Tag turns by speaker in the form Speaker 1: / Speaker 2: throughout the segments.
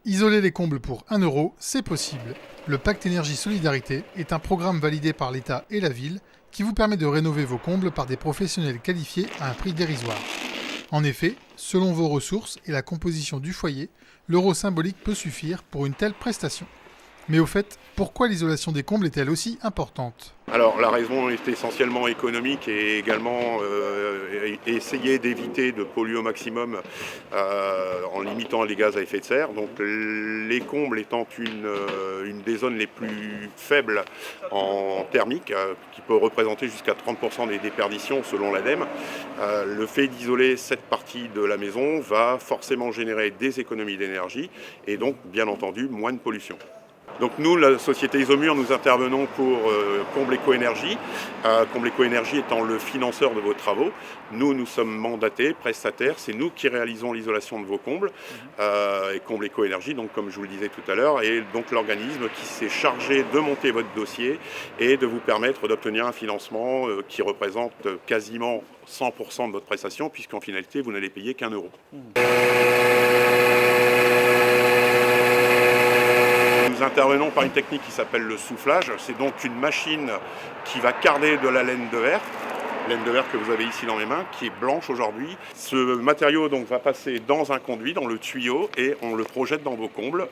Speaker 1: Isoler les combles pour 1 euro, c'est possible. Le Pacte Énergie Solidarité est un programme validé par l'État et la ville qui vous permet de rénover vos combles par des professionnels qualifiés à un prix dérisoire. En effet, selon vos ressources et la composition du foyer, l'euro symbolique peut suffire pour une telle prestation. Mais au fait, pourquoi l'isolation des combles est-elle aussi importante ?
Speaker 2: Alors la raison est essentiellement économique et également essayer d'éviter de polluer au maximum en limitant les gaz à effet de serre. Donc les combles étant une des zones les plus faibles en thermique, qui peut représenter jusqu'à 30% des déperditions selon l'ADEME, le fait d'isoler cette partie de la maison va forcément générer des économies d'énergie et donc bien entendu moins de pollution. Donc nous, la société Isomur, nous intervenons pour Comble Éco-Énergie. Comble Éco-Énergie étant le financeur de vos travaux. Nous sommes mandatés, prestataires, c'est nous qui réalisons l'isolation de vos combles. Et Comble Éco-Énergie, donc comme je vous le disais tout à l'heure, est donc l'organisme qui s'est chargé de monter votre dossier et de vous permettre d'obtenir un financement qui représente quasiment 100% de votre prestation, puisqu'en finalité, vous n'allez payer qu'1 euro. Nous intervenons par une technique qui s'appelle le soufflage. C'est donc une machine qui va carder de la laine de verre que vous avez ici dans mes mains, qui est blanche aujourd'hui. Ce matériau donc va passer dans un conduit, dans le tuyau, et on le projette dans vos combles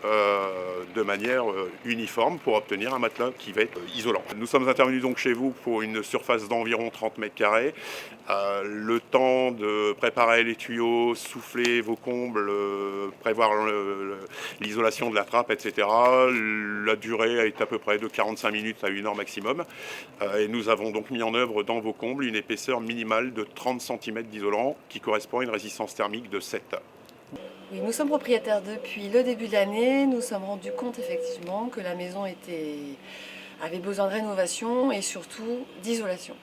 Speaker 2: de manière uniforme pour obtenir un matelas qui va être isolant. Nous sommes intervenus donc chez vous pour une surface d'environ 30 mètres carrés. Le temps de préparer les tuyaux, souffler vos combles, prévoir l'isolation de la trappe, etc. La durée est à peu près de 45 minutes à 1 heure maximum. Et nous avons donc mis en œuvre dans vos combles une épaisseur minimale de 30 cm d'isolant qui correspond à une résistance thermique de 7.
Speaker 3: Oui, nous sommes propriétaires depuis le début de l'année. Nous nous sommes rendus compte effectivement que la maison avait besoin de rénovation et surtout d'isolation.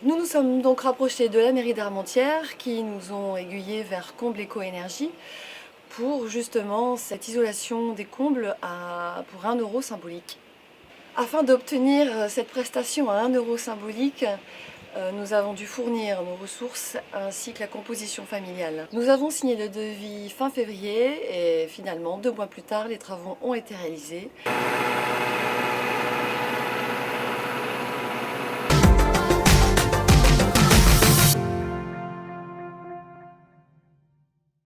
Speaker 3: Nous nous sommes donc rapprochés de la mairie d'Armentières qui nous ont aiguillés vers Comble Éco-Énergie pour justement cette isolation des combles pour 1 euro symbolique. Afin d'obtenir cette prestation à 1 euro symbolique, nous avons dû fournir nos ressources ainsi que la composition familiale. Nous avons signé le devis fin février et finalement 2 mois plus tard, les travaux ont été réalisés.